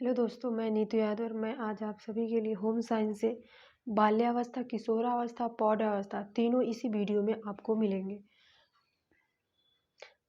Hello दोस्तों, मैं नीतू यादव और मैं आज आप सभी के लिए होम साइंस से बाल्यावस्था, किशोरावस्था, प्रौढ़ावस्था तीनों इसी वीडियो में आपको मिलेंगे।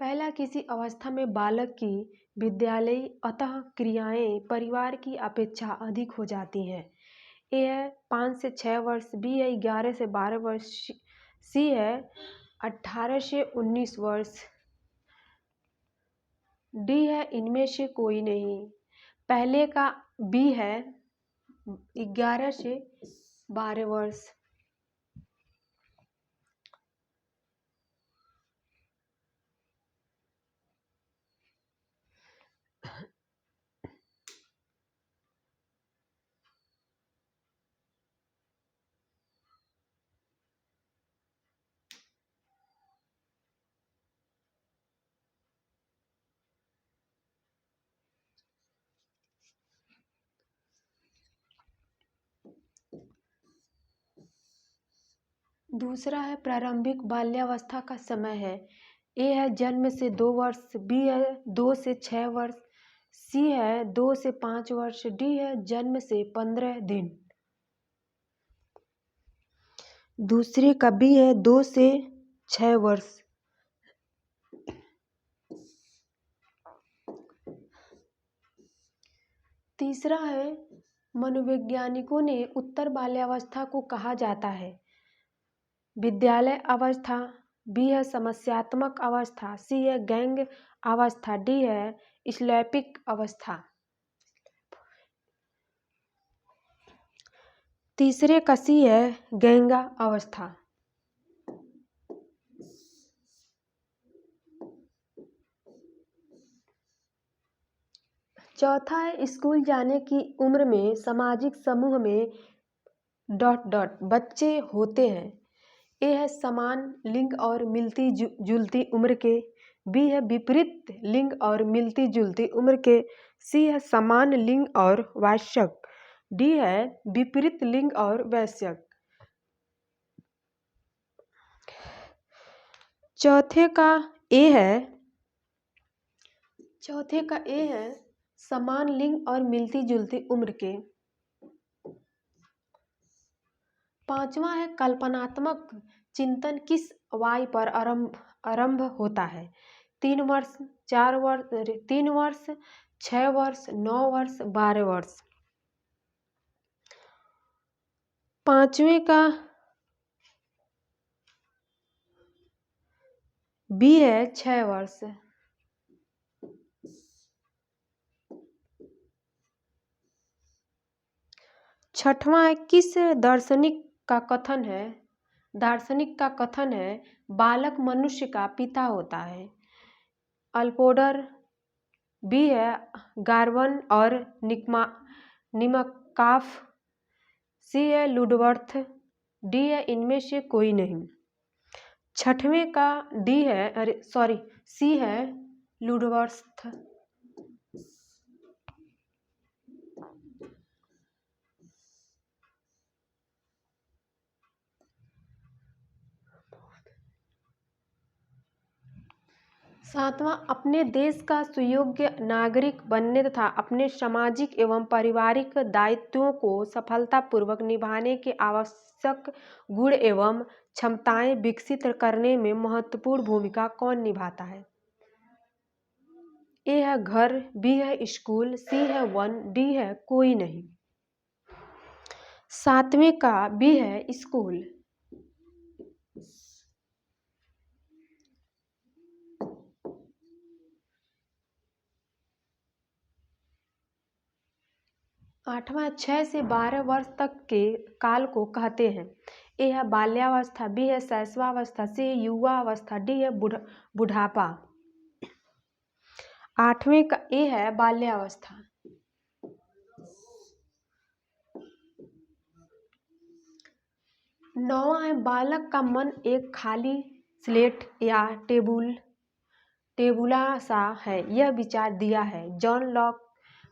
पहला, किसी अवस्था में बालक की विद्यालयी अतः क्रियाएं परिवार की अपेक्षा अधिक हो जाती हैं। ए है 5 से 6 वर्ष, बी है 11 से 12 वर्ष, सी है 18 से 19 वर्ष, डी है इनमें से कोई नहीं। पहले का बी है 11 से 12 वर्ष। दूसरा है प्रारंभिक बाल्यावस्था का समय है। ए है जन्म से 2 वर्ष, बी है 2 से 6 वर्ष, सी है 2 से 5 वर्ष, डी है जन्म से 15 दिन। दूसरे का बी है 2 से 6 वर्ष। तीसरा है मनोवैज्ञानिकों ने उत्तर बाल्यावस्था को कहा जाता है विद्यालय अवस्था, बी है समस्यात्मक अवस्था, सी है गैंग अवस्था, डी है स्लैपिक अवस्था। तीसरे का सी है गैंगा अवस्था। चौथा है स्कूल जाने की उम्र में सामाजिक समूह में बच्चे होते हैं। ए है समान लिंग और मिलती जुलती उम्र के, बी है विपरीत लिंग और मिलती जुलती उम्र के, सी है समान लिंग और वयस्क, डी है विपरीत लिंग और वयस्क। चौथे का ए है समान लिंग और मिलती जुलती उम्र के। पांचवा है कल्पनात्मक चिंतन किस वय पर आरंभ होता है। 3 वर्ष, 4 वर्ष, 3 वर्ष, 6 वर्ष, 9 वर्ष, 12 वर्ष। पांचवे का बी है 6 वर्ष। छठवां है किस दार्शनिक का कथन है बालक मनुष्य का पिता होता है। अल्पोडर, बी है गार्वन और निमकाफ, सी है लुडवर्थ, डी है इनमें से कोई नहीं। छठवें का सी है लुडवर्थ। सातवां, अपने देश का सुयोग्य नागरिक बनने तथा अपने सामाजिक एवं पारिवारिक दायित्वों को सफलतापूर्वक निभाने के आवश्यक गुण एवं क्षमताएं विकसित करने में महत्वपूर्ण भूमिका कौन निभाता है। ए है घर, बी है स्कूल, सी है वन, डी है कोई नहीं। सातवें का बी है स्कूल। आठवां 6 से 12 वर्ष तक के काल को कहते हैं। ए है बाल्यावस्था, बी है शैशवावस्था, सी है युवा अवस्था, डी है बुढ़ापा। आठवें का ए है बाल्यावस्था। नौवां है बालक का मन एक खाली स्लेट या टेबुला सा है, यह विचार दिया है जॉन लॉक,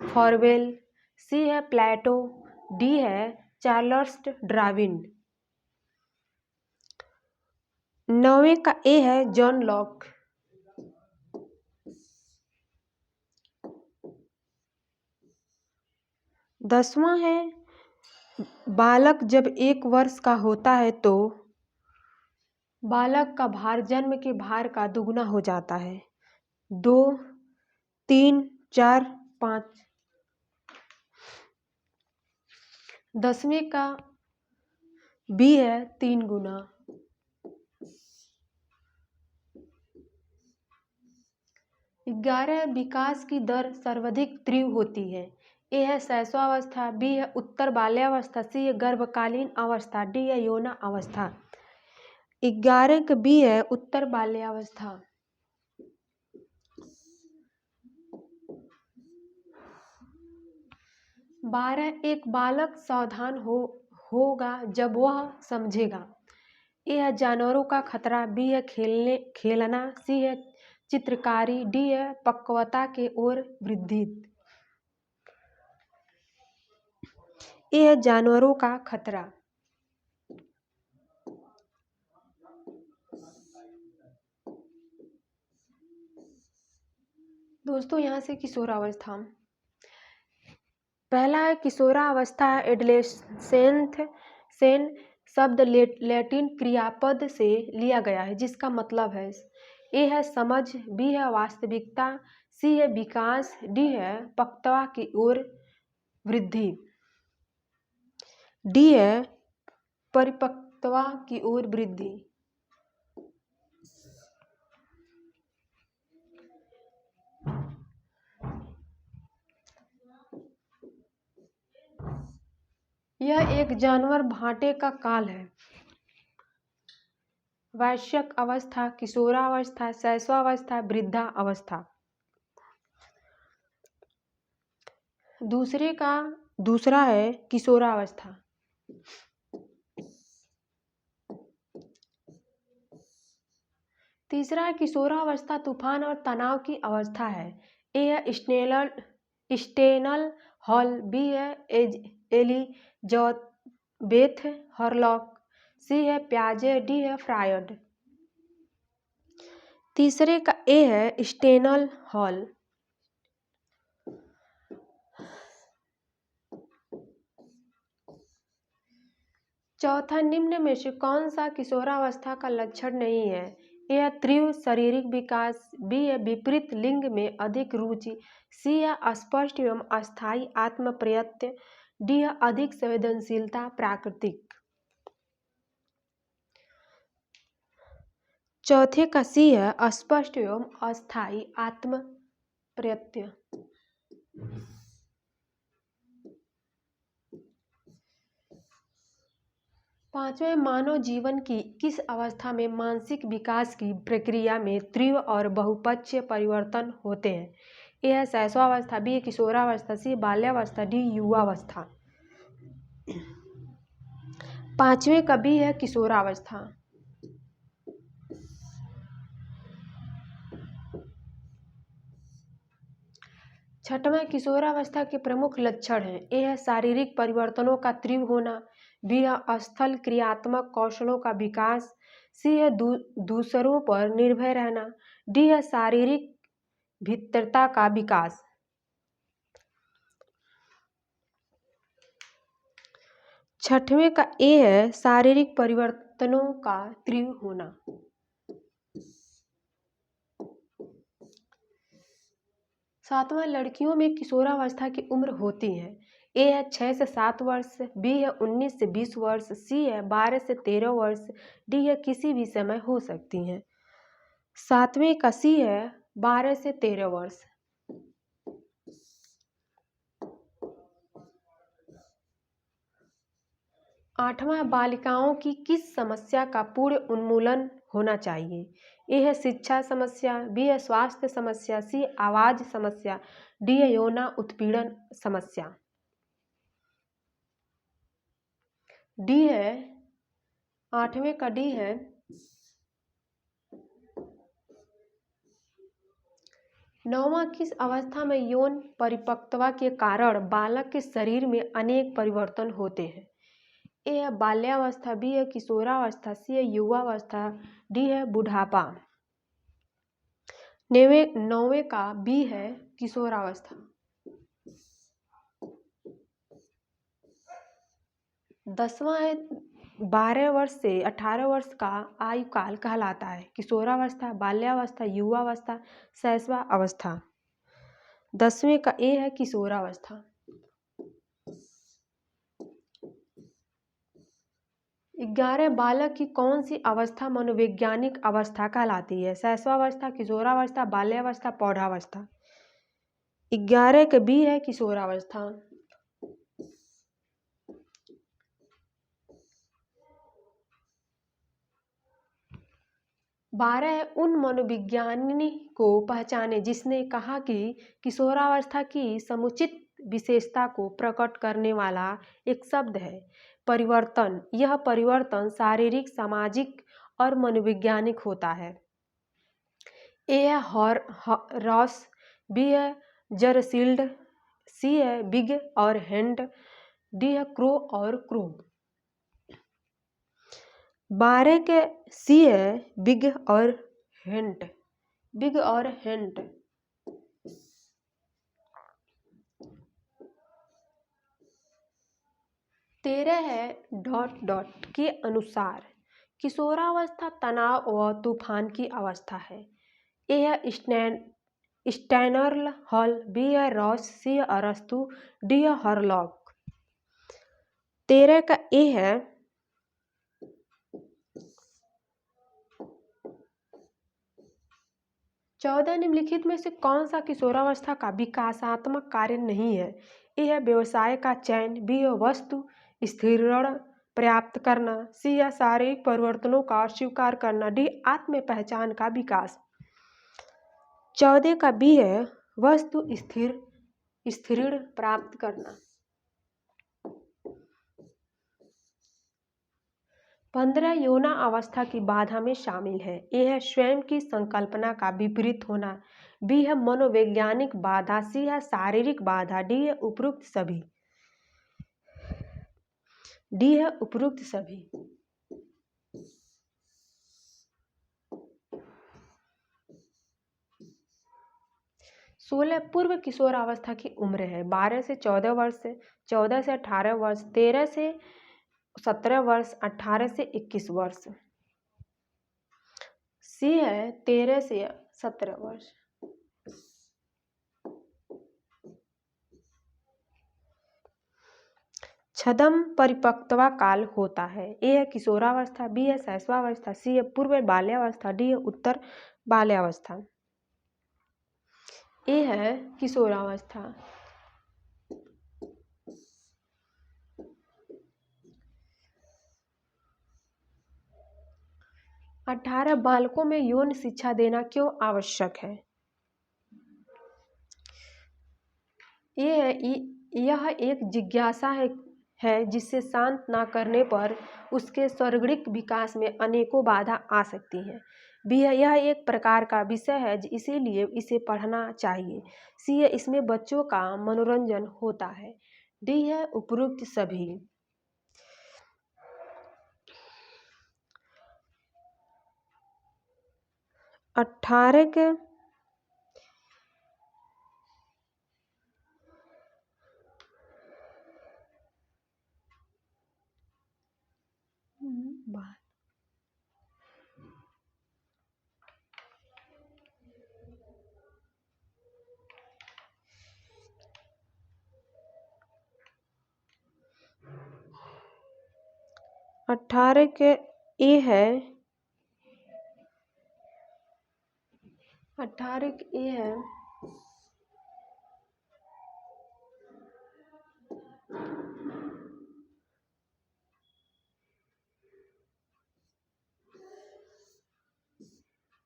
फॉरवेल, सी है प्लेटो, डी है चार्ल्स डार्विन। नौवें का ए है जॉन लॉक। 10वां है बालक जब 1 वर्ष का होता है तो बालक का भार जन्म के भार का दुगना हो जाता है। 2, 3, 4, 5। 10वें का बी है 3 गुना। 11 विकास की दर सर्वाधिक तीव्र होती है। ए है शैशवावस्था, बी है उत्तर बाल्यावस्था, सी है गर्भकालीन अवस्था, डी है यौना अवस्था। 11 का बी है उत्तर बाल्यावस्था। 12 एक बालक सावधान होगा जब वह समझेगा। ए है जानवरों का खतरा, बी है खेलना, सी है चित्रकारी, डी है पक्वता के ओर वृद्धि। ए है जानवरों का खतरा। दोस्तों यहाँ से किशोरावस्था। पहला है किशोरावस्था, एडोलेसेंस शब्द लैटिन क्रियापद से लिया गया है जिसका मतलब है ए है समझ, बी है वास्तविकता, सी है विकास, डी है पक्वता की ओर वृद्धि, डी है परिपक्वता की ओर वृद्धि। यह एक जानवर भांटे का काल है। वयस्क अवस्था, किशोरावस्था, शैशवावस्था, वृद्धा अवस्था। दूसरा है किशोरावस्था। तीसरा है किशोरावस्था तूफान और तनाव की अवस्था है। ए है स्टेनल हॉल, बी है एलिजाबेथ हॉरलॉक, सी है प्याजे, डी है फ्रायड। तीसरे का ए है स्टेनल हॉल। चौथा, निम्न में से कौन सा किशोरावस्था का लक्षण नहीं है? ए है तीव्र शारीरिक विकास, बी है विपरीत लिंग में अधिक रुचि, सी है अस्पष्ट एवं अस्थायी आत्म प्रत्यय, डी है अधिक संवेदनशीलता प्राकृतिक। चौथे का सी है अस्पष्ट एवं अस्थायी आत्म प्रत्यय। पांचवें, मानव जीवन की किस अवस्था में मानसिक विकास की प्रक्रिया में तीव्र और बहुपक्षीय परिवर्तन होते हैं? ए है शैशवावस्था, बी है किशोरावस्था, सी बाल्यावस्था, डी युवावस्था। पांचवें का बी है किशोरावस्था। छठवां, किशोरावस्था के प्रमुख लक्षण हैं। ए है शारीरिक परिवर्तनों का तीव्र होना, बी है स्थल क्रियात्मक कौशलों का विकास, सी है दूसरों पर निर्भर रहना, डी है शारीरिक भिन्नता का विकास। छठवें का ए है शारीरिक परिवर्तनों का तीव्र होना। सातवां, लड़कियों में किशोरावस्था की उम्र होती है। ए है 6 से 7 वर्ष, बी है 19 से 20 वर्ष, सी है 12 से 13 वर्ष, डी है किसी भी समय हो सकती हैं। सातवें का सी है 12 से 13 वर्ष। आठवां, बालिकाओं की किस समस्या का पूर्ण उन्मूलन होना चाहिए? ए है शिक्षा समस्या, बी है स्वास्थ्य समस्या, सी आवाज समस्या, डी है यौन उत्पीड़न समस्या। डी है, आठवें का डी है नौवां, किस अवस्था में यौन परिपक्वता के कारण बालक के शरीर में अनेक परिवर्तन होते हैं? ए है बाल्यावस्था, बी है किशोरावस्था, सी है युवावस्था, डी है बुढ़ापा। नौवें का बी है किशोरावस्था। 10वां है 12 वर्ष से 18 वर्ष का आयु काल कहलाता है। किशोरावस्था, बाल्यावस्था, युवावस्था, शैशवावस्था। 10वें का ए है किशोरावस्था। 11 बालक की कौन सी अवस्था मनोवैज्ञानिक अवस्था कहलाती है? शैशवावस्था, किशोरावस्था, बाल्यावस्था, प्रौढ़ावस्था। 11 का बी है किशोरावस्था। 12 है उन मनोविज्ञानी को पहचाने जिसने कहा कि किशोरावस्था की समुचित विशेषता को प्रकट करने वाला एक शब्द है परिवर्तन। यह परिवर्तन शारीरिक, सामाजिक और मनोवैज्ञानिक होता है। ए है रॉस, बी है जरसील्ड, सी है बिग और हैंड, डी है क्रो और क्रो। 12 के सी है बिग और हैंड, बिग और हैंड। 13 है डॉट डॉट के अनुसार किशोरावस्था तनाव व तूफान की अवस्था है। ए है स्टैनर्ल हॉल, बी है रॉस, सी है अरस्तु, डी है हरलॉक। 13 का ए है चौदह निम्नलिखित में से कौन सा किशोरावस्था का विकासात्मक कार्य नहीं है? ए है व्यवसाय का चयन, बी है वस्तु स्थिरीकरण प्राप्त करना, सी है शारीरिक परिवर्तनों का स्वीकार करना, डी आत्म पहचान का विकास। 14 का बी है वस्तु स्थिरीकरण प्राप्त करना। 15 यौना अवस्था की बाधा में शामिल है। ए है स्वयं की संकल्पना का विपरीत होना, बी है मनोवैज्ञानिक बाधा, सी है शारीरिक बाधा, डी है उपरोक्त सभी। डी है उपरोक्त सभी। 16 पूर्व किशोरावस्था की उम्र है। 12 से 14 वर्ष, 14 से 18 वर्ष, 13 से 17 वर्ष, 18 से 21 वर्ष। सी है 13 से 17 वर्ष। छद्म परिपक्वता काल होता है। ए है किशोरावस्था, बी है शैशवावस्था, सी है पूर्व बाल्यावस्था, डी है उत्तर बाल्यावस्था। ए है किशोरावस्था। 18 बालकों में यौन शिक्षा देना क्यों आवश्यक है? यह एक जिज्ञासा है जिसे शांत न करने पर उसके सर्वांगीण विकास में अनेकों बाधा आ सकती हैं। बी है यह एक प्रकार का विषय है इसीलिए इसे पढ़ना चाहिए। सी है इसमें बच्चों का मनोरंजन होता है, डी है उपरोक्त सभी। 18 के बाद 18 के ए है 18 के ए है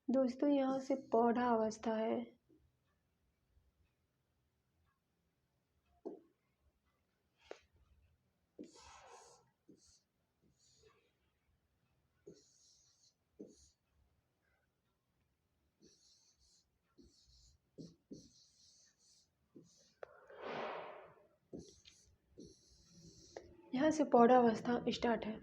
दोस्तों यहाँ से पौधा अवस्था है। यहाँ से पौधा अवस्था स्टार्ट है।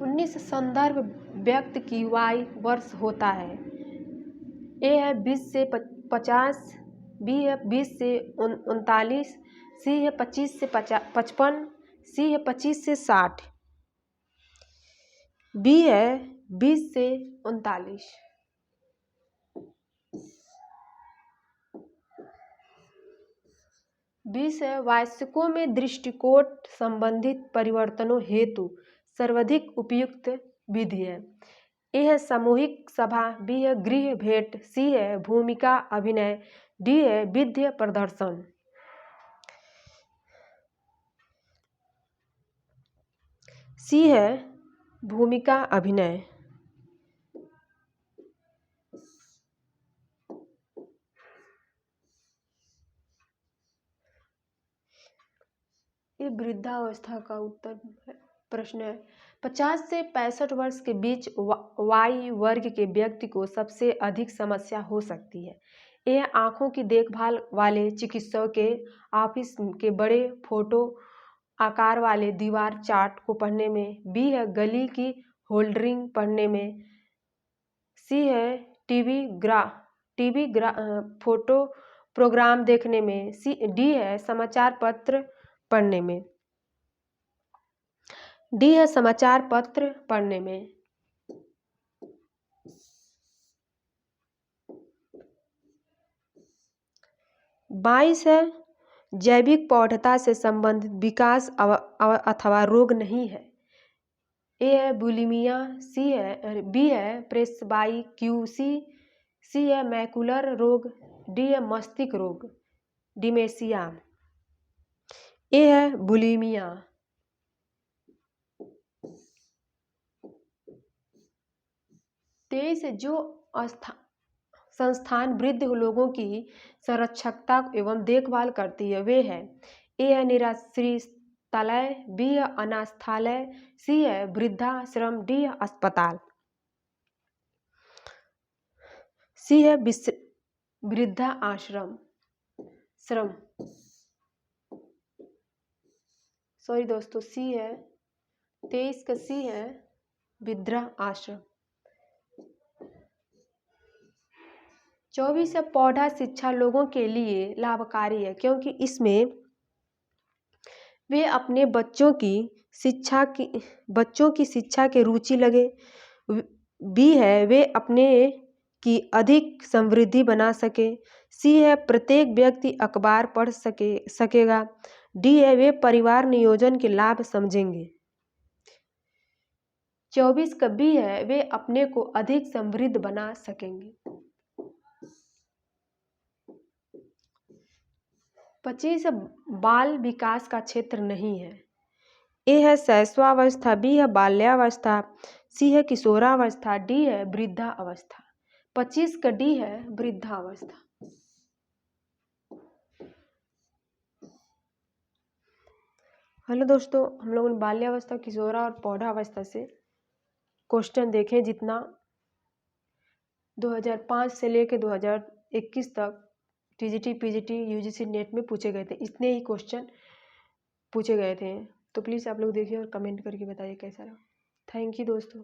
19 संदर्भ व्यक्ति की आयु वर्ष होता है। ए है 20 से 50, बी है 20 से 39, सी है 25 से 55, सी है 25 से 60, बी है 20 से 39। बीस है वयस्कों में दृष्टिकोण संबंधित परिवर्तनों हेतु सर्वाधिक उपयुक्त विधि है। ए है सामूहिक सभा, बी है गृह भेंट, सी है भूमिका अभिनय, डी है विद्य प्रदर्शन। सी है भूमिका अभिनय। ये वृद्धावस्था का उत्तर प्रश्न है। 50 से 65 वर्ष के बीच वायु वर्ग के व्यक्ति को सबसे अधिक समस्या हो सकती है। यह आंखों की देखभाल वाले चिकित्सकों के ऑफिस के बड़े फोटो आकार वाले दीवार चार्ट को पढ़ने में, बी है गली की होल्डरिंग पढ़ने में, सी है टीवी फोटो प्रोग्राम देखने में, डी है समाचार पत्र पढ़ने में। डी है समाचार पत्र पढ़ने में। 22 है जैविक पौधता से संबंधित विकास अथवा रोग नहीं है। ए है बुलिमिया, बी है प्रेस्बाइक्यूसी, सी है मैकुलर रोग, डी है मस्तिष्क रोग डिमेंशिया। ए है बुलिमिया। 23 जो संस्थान वृद्ध लोगों की संरक्षकता एवं देखभाल करती है वे है, ए है निराश्रितालय, बी है अनाथालय, सी है वृद्धाश्रम, डी है अस्पताल। सी है वृद्धा आश्रम श्रम। सॉरी दोस्तों, सी है 23 का सी है वृद्धा आश्रम। 24 है पौधा शिक्षा लोगों के लिए लाभकारी है क्योंकि इसमें वे अपने बच्चों की शिक्षा के रुचि लगे। बी है वे अपने की अधिक समृद्धि बना सके, सी है प्रत्येक व्यक्ति अखबार पढ़ सकेगा, डी है वे परिवार नियोजन के लाभ समझेंगे। 24 का बी है वे अपने को अधिक समृद्ध बना सकेंगे। 25 बाल विकास का क्षेत्र नहीं है। ए है शैशवावस्था, बी है बाल्यावस्था, सी है किशोरावस्था, डी है वृद्धावस्था। 25 का डी है वृद्धावस्था। हेलो दोस्तों, हम लोगों ने बाल्यावस्था, किशोरा और पौधावस्था से क्वेश्चन देखे जितना 2005 से लेकर 2021 तक टीजीटी, पीजीटी, यूजीसी, नेट में पूछे गए थे। इतने ही क्वेश्चन पूछे गए थे, तो प्लीज़ आप लोग देखिए और कमेंट करके बताइए कैसा रहा। थैंक यू दोस्तों।